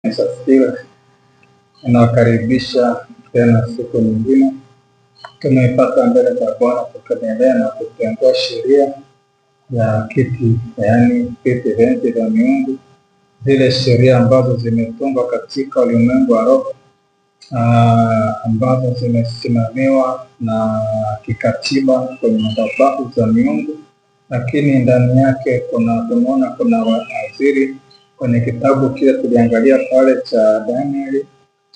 Sasa inawakaribisha tena siku nyingine. Tumepata mbele za Bwana tukaendelea na kutengua sheria ya kiti, yaani viti vingi vya miungu, zile sheria ambazo zimetungwa katika ulimwengu wa roho, ambazo zimesimamiwa na kikatiba kwenye madhabahu za miungu, lakini ndani yake tumeona kuna waziri kwenye kitabu kile tuliangalia pale cha Danieli,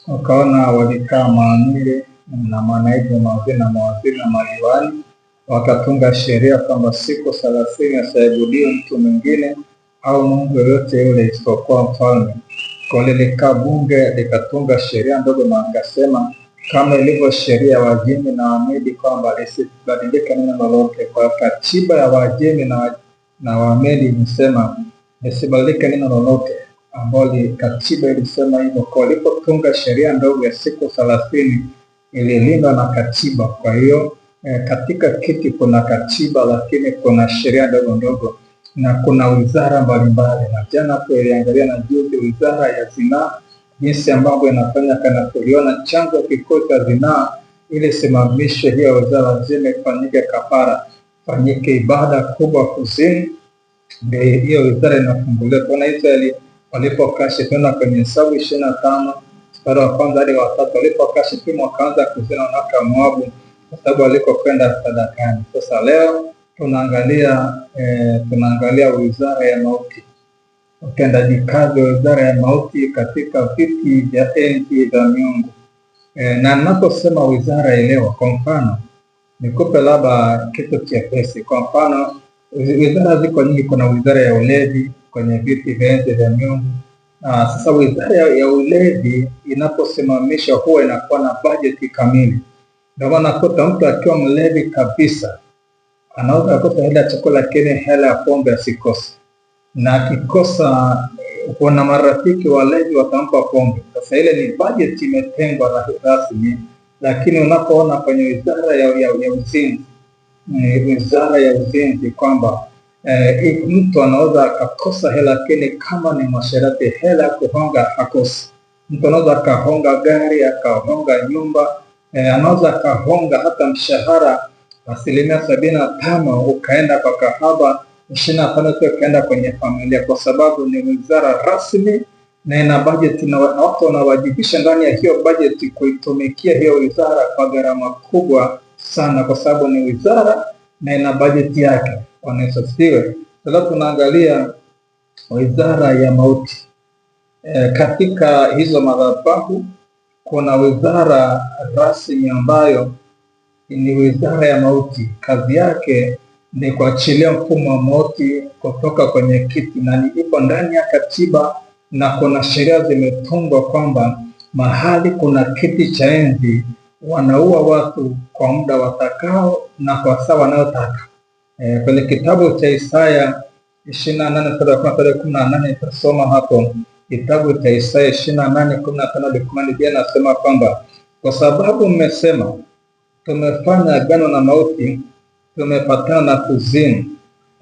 ukaona walikaa maamiri na manaibu mawaziri na mawaziri na madiwani, wakatunga sheria kwamba siku 30 asiabudiwe mtu mwingine au mungu yoyote yule isipokuwa mfalme. Kwa lilikaa bunge likatunga sheria ndogo na akasema kama ilivyo sheria ya Wajemi na Wamedi kwamba lisibadilike neno lolote. Kwa katiba ya Wajemi na Wamedi imesema lisibadilike neno lolote, ambao katiba ilisema hivyo. Kwa walipotunga sheria ndogo ya siku 30 ililindwa na katiba. Kwa hiyo katika kiti kuna katiba, lakini kuna sheria ndogo ndogo na kuna wizara mbalimbali. Na jana tuliangalia na juzi wizara ya zinaa, jinsi ambavyo inafanya kana tuliona chanzo kikuu cha zinaa, ili simamishe hiyo wizara lazima ifanyike kafara, fanyike ibada kubwa kuzini, ndio hiyo wizara inafunguliwa. Kwa Israeli walipokaa tena kwenye Hesabu 25 mstari wa kwanza hadi wa 3, walipokaa Shitimu wakaanza kuzina wanawake wa Moabu kwa sababu walikokwenda sadakani. Sasa leo tunaangalia wizara ya mauti, utendaji kazi wa wizara ya mauti katika viti vya enzi za miungu. Na ninaposema wizara elewa, kwa mfano nikupe labda kitu chepesi. Kwa mfano wizara ziko nyingi, kuna wizara ya ulevi kwenye viti vya enzi vya miungu. Sasa wizara ya ulevi inaposimamishwa huwa inakuwa na bajeti kamili. Ndio maana kuta mtu akiwa mlevi kabisa anaweza kukosa hela ya chakula, lakini hela ya pombe asikose, na akikosa kuna marafiki walevi watampa pombe. Sasa ile ni bajeti imetengwa rasmi. Lakini unapoona kwenye wizara ya uzinzi, wizara ya uzinzi kwamba mtu anaweza akakosa hela, lakini kama ni masharti hela kuhonga hakosi. Mtu anaweza akahonga gari, akahonga nyumba, anaweza akahonga hata mshahara 75% ukaenda kwa kahaba, 25 ukaenda kwenye familia, kwa sababu ni wizara rasmi na ina bajeti, na watu wanawajibisha ndani ya hiyo bajeti kuitumikia hiyo wizara kwa gharama kubwa sana, kwa sababu ni wizara na ina bajeti yake. Wanasifiwe. Sasa tunaangalia wizara ya mauti. Katika hizo madhabahu kuna wizara rasmi ambayo ni wizara ya mauti. Kazi yake ni kuachilia mfumo wa mauti kutoka kwenye kiti, na ipo ndani ya katiba, na kuna sheria zimetungwa kwamba mahali kuna kiti cha enzi wanaua watu kwa muda watakao na kwa saa wanayotaka. Kwenye kitabu cha Isaya 28:18 tutasoma hapo. Kitabu cha Isaya 28:15-18 pia nasema kwamba kwa sababu mmesema tumefanya agano na mauti, tumepatana na kuzimu,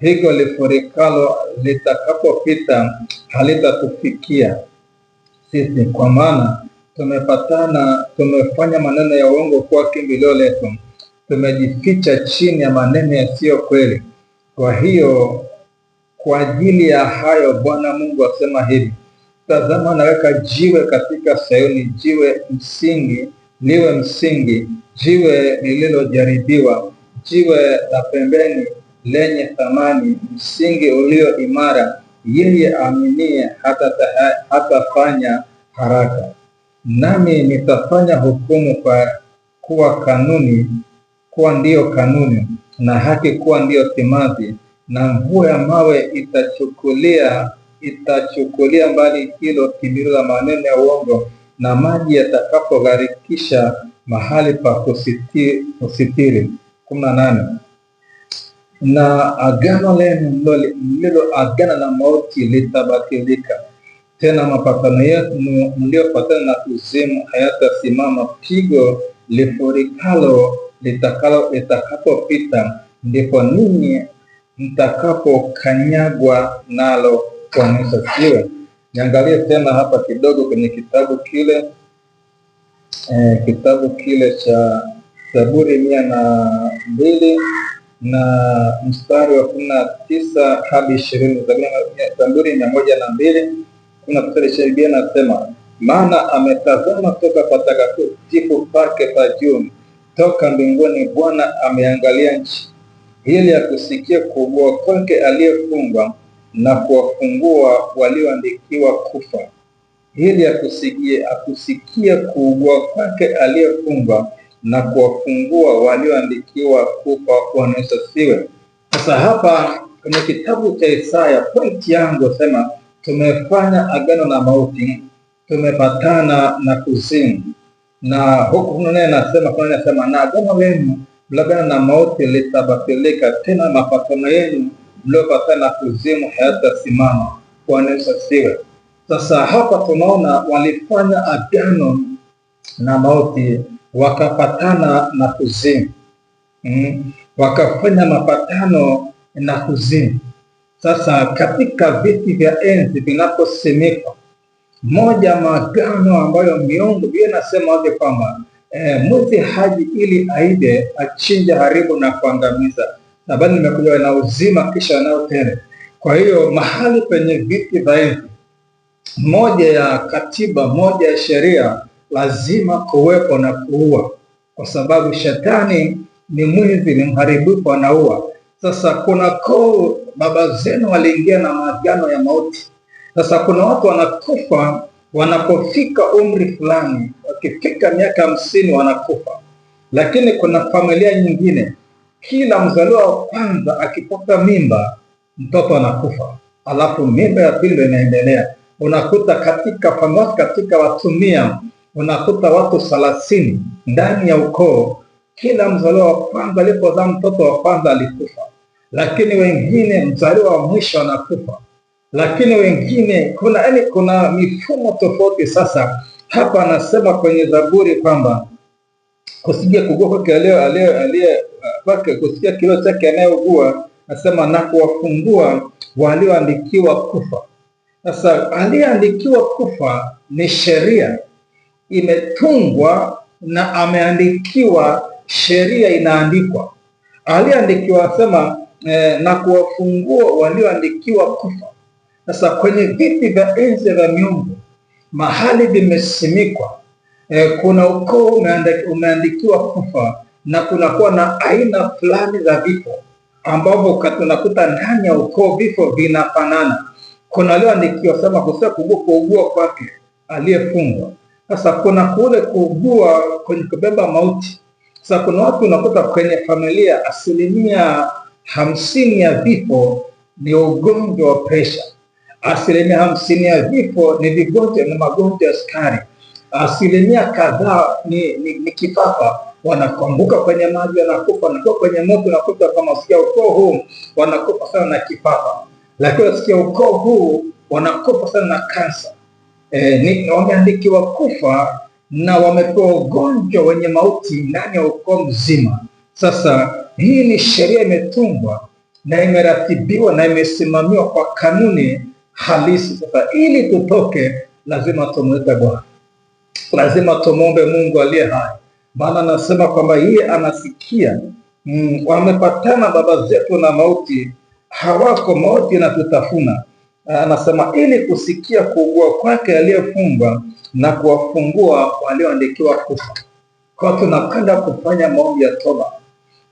hivyo lifurikalo litakapopita halitatufikia sisi, kwa maana tumefanya maneno ya uongo kuwa kimbilio letu, tumejificha chini ya maneno yasiyo kweli. Kwa hiyo kwa ajili ya hayo Bwana Mungu asema hivi, tazama naweka jiwe katika Sayuni, jiwe msingi, liwe msingi, jiwe lililojaribiwa, jiwe la pembeni lenye thamani, msingi ulio imara, yeye aaminie hatafanya haraka. Nami nitafanya hukumu kwa kuwa kanuni kuwa ndiyo kanuni, na haki kuwa ndiyo timazi, na mvua ya mawe itachukulia mbali hilo kimbilio la maneno ya uongo, na maji yatakapogharikisha mahali pa kusitiri. 18. Na agano lenu mliloagana na mauti litabatilika, tena mapatano yenu mliopatana na kuzimu hayatasimama. Pigo lifurikalo litakapopita, ndipo ninyi mtakapokanyagwa nalo. Kwa nisiwe. Niangalie tena hapa kidogo kwenye kitabu kile cha Zaburi 102 na mstari wa 19 hadi 20. Zaburi 102 kuna mstari Biblia nasema, maana ametazama toka patakatifu pake pa juu, toka mbinguni Bwana ameangalia nchi, ili akusikie kuugua kwake aliyefungwa na kuwafungua walioandikiwa kufa. Ili akusikie kuugua kwake aliyefungwa na kuwafungua walioandikiwa kufa. Bwana Yesu asifiwe. Sasa hapa kwenye kitabu cha Isaya, pointi yangu sema, tumefanya agano na mauti, tumepatana na kuzimu, na huku nasema na agano lenu mlagana na mauti litabatilika, tena mapatano yenu mliopatana na kuzimu hayatasimama. Bwana Yesu asifiwe. Sasa hapa tunaona walifanya agano na mauti wakapatana na kuzimu, wakafanya mapatano na kuzimu. Sasa katika viti vya enzi vinaposimikwa, moja maagano ambayo miungu Biblia inasema wazi kwamba mwizi haji ili aibe, achinje, haribu na kuangamiza, na bali nimekuja na uzima kisha nao tele. Kwa hiyo mahali penye viti vya enzi, moja ya katiba, moja ya sheria, lazima kuwepo na kuua, kwa sababu shetani ni mwizi, ni mharibifu, anaua. Sasa kuna baba zenu waliingia na maagano ya mauti. Sasa kuna watu wanakufa wanapofika umri fulani, wakifika miaka 50 wanakufa. Lakini kuna familia nyingine, kila mzaliwa wa kwanza akipata mimba, mtoto anakufa, alafu mimba ya pili inaendelea. Unakuta katika watu 100 unakuta watu 30 ndani ya ukoo, kila mzaliwa wa kwanza alipozaa mtoto wa kwanza alikufa, lakini wengine mzaliwa wa mwisho anakufa, lakini wengine kuna mifumo tofauti. Sasa hapa anasema kwenye Zaburi kwamba kusikia kuugua kwake kusikia kilio chake anayeugua, nasema na kuwafungua walioandikiwa kufa. Sasa aliyeandikiwa kufa ni sheria imetungwa na ameandikiwa, sheria inaandikwa. Aliyeandikiwa sema na kuwafungua walioandikiwa kufa. Sasa kwenye viti vya enzi vya miungu, mahali vimesimikwa, kuna ukoo umeandikiwa kufa, na kunakuwa na aina fulani za vifo ambavyo tunakuta ndani ya ukoo vifo vinafanana. Kuna aliyoandikiwa sema kuugua kwake aliyefungwa. Sasa kuna kule kuugua kwenye kubeba mauti. Sasa kuna watu unakuta kwenye familia 50% ya vifo ni ugonjwa wa presha, 50% ya vifo ni vigonjwa na magonjwa ya sukari, 10% kadhaa ni kifafa, wanakumbuka kwenye maji wanakufa, wanakuwa kwenye moto, unakuta kama usikia ukoo huu wanakufa sana na kifafa, lakini usikia ukoo huu wanakufa sana na kansa. Wameandikiwa kufa na wamepewa ugonjwa wenye mauti ndani ya ukoo mzima. Sasa hii ni sheria imetungwa na imeratibiwa na imesimamiwa kwa kanuni halisi. Sasa ili tutoke, lazima tumwite Bwana, lazima tumwombe Mungu aliye hai, maana anasema kwamba yeye anasikia. Wamepatana baba zetu na mauti, hawako, mauti na tutafuna. Anasema ili kusikia kuugua kwake aliyefungwa na kuwafungua walioandikiwa kufa. Kwa tunapenda kufanya maombi ya toba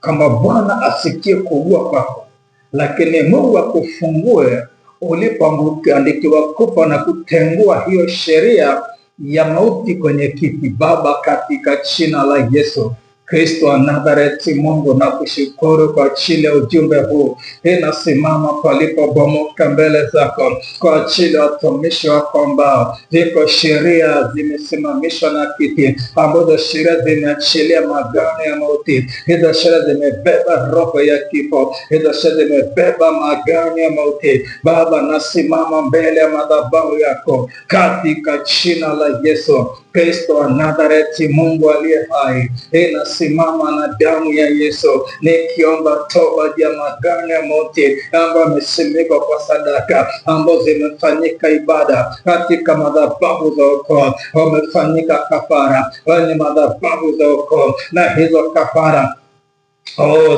kama Bwana asikie kuugua kwako, lakini Mungu akufungue ulipoandikiwa kufa na kutengua hiyo sheria ya mauti kwenye kiti. Baba, katika jina la Yesu Kristo wa Nazareti, Mungu nakushukuru kwa ajili ya ujumbe huu. Ninasimama palipobomoka mbele zako kwa ajili ya watumishi wako ambao ziko sheria zimesimamishwa na kiti, ambazo sheria zimeachilia magano ya mauti. Hizo sheria zimebeba roho ya kifo, hizo sheria zimebeba magano ya mauti. Baba, nasimama mbele ya madhabahu yako katika jina la Yesu. Kristo wa Nazareti, Mungu aliye hai, inasimama na damu ya Yesu nikiomba toba ya magano ya mauti ambayo yamesimikwa kwa sadaka, ambazo zimefanyika ibada katika madhabahu za ukoo, wamefanyika kafara kwenye madhabahu za ukoo, na hizo kafara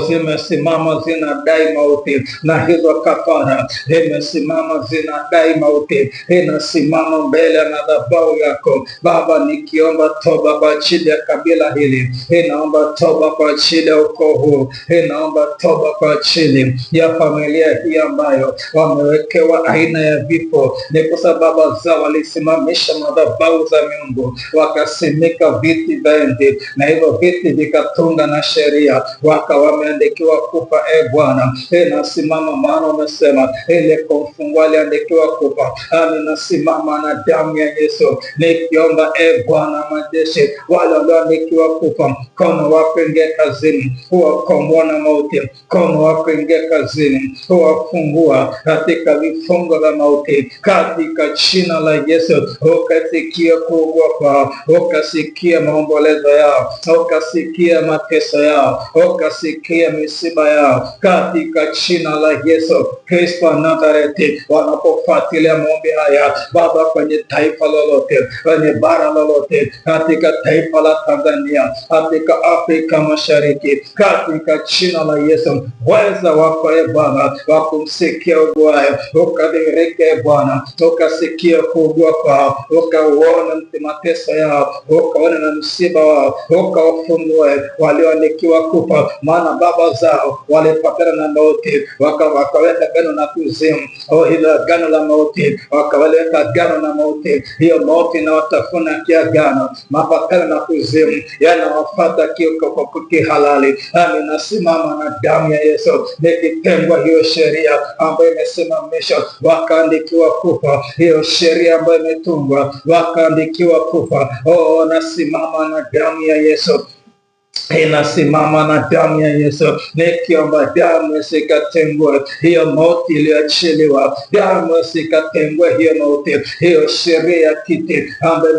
zimesimama zinadai mauti, na hizo kafara zimesimama zinadai mauti. Inasimama mbele ya madhabahu yako Baba, nikiomba toba kwa ajili ya kabila hili, inaomba toba kwa ajili ya ukoo huu, inaomba toba kwa ajili ya familia hii ambayo wamewekewa aina ya vifo. Ni kwa sababu zao walisimamisha madhabahu za miungu, wakasimika viti vya enzi, na hivyo viti vikatunga na sheria, wameandikiwa kufa. Bwana, nasimama, maana umesema ile kumfungwa aliandikiwa kufa. Nasimama na damu ya Yesu nikiomba, Bwana majeshi, wale walioandikiwa kufa, mkono wako ingie kazini, huwakomboa na mauti, mkono wako ingie kazini, huwafungua katika vifungo vya mauti, katika jina la Yesu. Ukasikia kuugua kwao, ukasikia maombolezo yao, ukasikia mateso yao, ukasikia misiba yao, katika jina la Yesu Kristo wa Nazareti. Wanapofuatilia maombi haya Baba, kwenye taifa lolote, kwenye bara lolote, katika taifa la Tanzania, katika Afrika Mashariki, katika jina la Yesu, weza wako Bwana wakumsikia uguayo, ukadhihirike Bwana, ukasikia kuugua kwao, ukauona mateso yao, ukaona na msiba wao, ukawafungue walioandikiwa kufa, maana baba zao walipatana na mauti, wakaweka gano na kuzimu. Hilo gano la mauti, wakaweka gano na mauti, hiyo mauti na watafuna kia gano, mapatana na kuzimu yanawafata kihalali. Nasimama na damu ya Yesu nikitengwa hiyo sheria ambayo imesimamishwa, wakaandikiwa kufa, hiyo sheria ambayo imetungwa, wakaandikiwa kufa. Nasimama na damu ya Yesu, inasimama na damu ya Yesu nikiomba damu isikatengwe hiyo mauti iliyoachiliwa, damu isikatengwe hiyo mauti, hiyo sheria ya kiti ambayo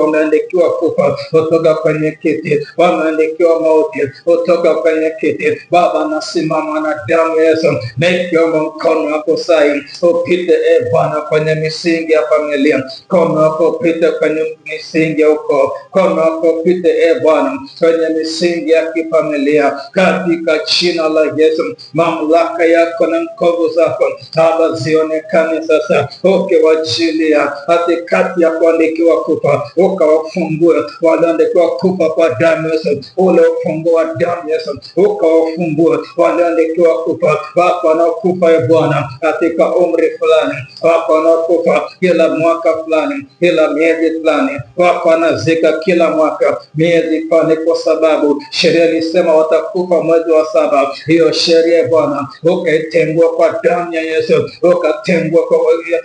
wameandikiwa kufa kutoka kwenye kiti, wameandikiwa mauti kutoka kwenye kiti. Baba, nasimama na damu ya Yesu nikiomba mkono wako sai upite Bwana kwenye misingi ya familia, mkono wako upite kwenye misingi ya ukoo, mkono wako upite Bwana kwenye misingi ya kifamilia, katika jina la Yesu. Mamlaka yako na nguvu zako Baba zionekane sasa, ukiwachilia katikati ya kuandikiwa kufa, ukawafungue walioandikiwa kufa kwa damu ya Yesu, ule ufunguo wa damu ya Yesu, ukawafungue walioandikiwa kufa. Wako wanaokufa Bwana katika umri fulani, wako wanaokufa kila mwaka fulani, kila miezi fulani, wako wanazika kila mwaka miezi fulani, kwa sababu sheria ilisema watakufa mwezi wa 7. Hiyo sheria Bwana ukaitengua kwa damu ya Yesu, ukatengua kwa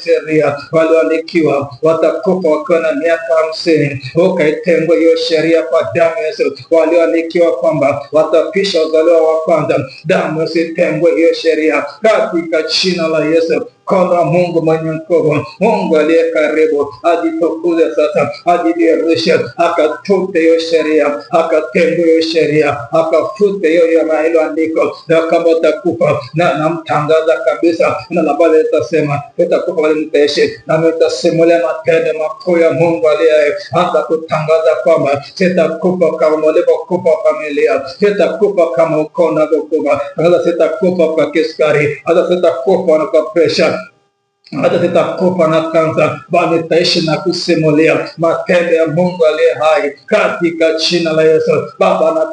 sheria walioandikiwa watakufa wakiwa na miaka 50, ukaitengua hiyo sheria kwa damu ya Yesu. Walioandikiwa kwamba watapisha uzaliwa wa kwanza, damu isitengwe hiyo sheria katika jina la Yesu. Kwa Mungu mwenye nguvu, Mungu aliye karibu, ajitukuze sasa, ajidhihirishe, akatute hiyo sheria, akatenge hiyo sheria, akafute hiyo ya mailo andiko, na kama utakufa na namtangaza kabisa, na labda litasema utakufa wale mtaishi, na mtasimulia matendo makuu ya Mungu aliye hai, hata kutangaza kwamba sitakufa kama walivyokufa familia, sitakufa kama ukoo unavyokufa, hata sitakufa kwa kisukari, hata sitakufa na kwa pressure, hata sitakufa na kansa, bali nitaishi na kusimulia matendo ya Mungu aliye hai katika jina la Yesu. Baba,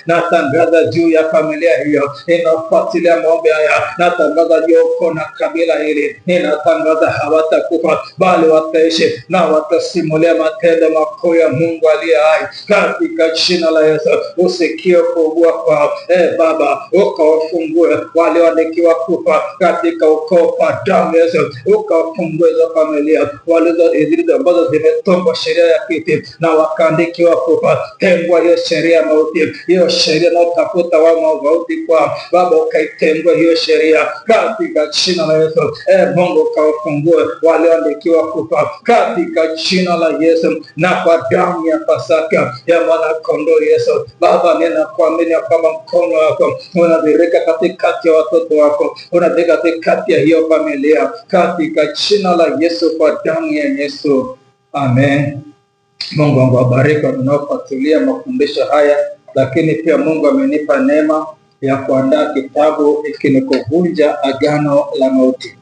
natangaza juu ya familia hiyo inafuatilia maombi haya, natangaza juu uko na kabila hili, ninatangaza hawatakufa bali wataishi na watasimulia matendo makuu ya Mungu aliye hai katika jina la Yesu. Usikie kuugua kwao Baba, ukawafungue walioandikiwa kufa katika ukoo kwa damu ya Yesu. Yesu, ukafungue hizo familia zile ambazo zimetongwa sheria ya kiti na wakaandikiwa kufa. Tengwa hiyo sheria ya mauti, hiyo sheria na utafuta wa mauti kwa Baba, ukaitengwa hiyo sheria katika jina la Yesu. Mungu ukawafungue walioandikiwa kufa katika jina la Yesu, na kwa damu ya Pasaka ya mwana kondoo Yesu. Baba, ninakuamini kwamba mkono wako unadhihirika katikati ya watoto wako, unadhihirika katikati ya hiyo familia katika jina la Yesu, kwa damu ya Yesu. Amen. Mungu wangu awabariki wanaofuatilia mafundisho haya, lakini pia Mungu amenipa neema ya kuandaa kitabu hiki ni Kuvunja Agano la Mauti.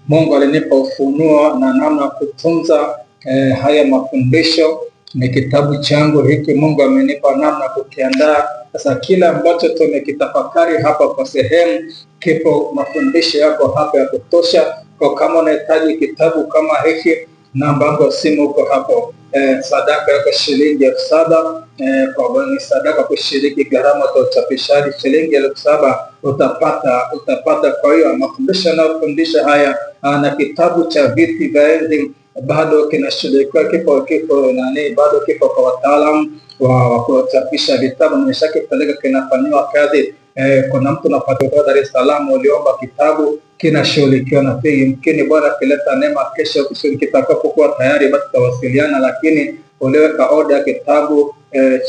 Mungu alinipa ufunuo na namna kutunza haya mafundisho. Ni kitabu changu hiki, Mungu amenipa namna kukiandaa. Sasa kila ambacho tumekitafakari hapa kwa sehemu, kipo mafundisho yako hapa ya kutosha. Kwa kama unahitaji kitabu kama hiki, namba yangu ya simu uko hapo. Sadaka yako shilingi 7,000, kwa ni sadaka kushiriki gharama za uchapishaji shilingi 7,000 utapata. Kwa hiyo mafundisho yanayofundisha haya na kitabu cha Viti vya Enzi bado kinashughulikiwa, bado kipo kwa wataalamu wa kuchapisha vitabu. Nimeshakipeleka, kinafanywa kazi. Kuna mtu napata Dar es Salaam uliomba kitabu, kinashughulikiwa na pia yumkini Bwana akileta neema kesho kitakapokuwa tayari basi tutawasiliana, lakini uliweka oda ya kitabu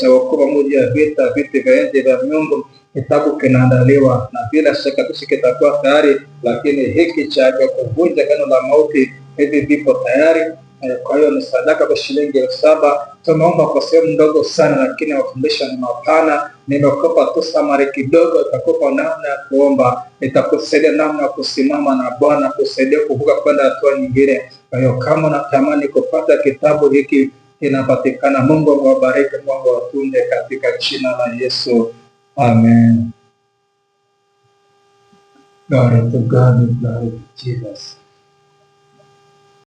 cha Wokovu Pamoja ya Vita, Viti vya Enzi vya Miungu. Kitabu kinaandaliwa na bila shaka kesho kitakuwa tayari, lakini hiki cha Kuvunja Agano la Mauti hivi vipo tayari. Kwa hiyo ni sadaka kwa shilingi 7,000. Tumeomba kwa sehemu ndogo sana, lakini mafundisho ni mapana. Nimekupa tu samari kidogo, itakupa namna ya kuomba, itakusaidia namna ya kusimama na Bwana, kusaidia kuvuka kwenda hatua nyingine. Kwa hiyo kama unatamani kupata kitabu hiki, kinapatikana. Mungu awabariki, Mungu awatunze katika jina la Yesu. Amen. Glory to God, glory to Jesus.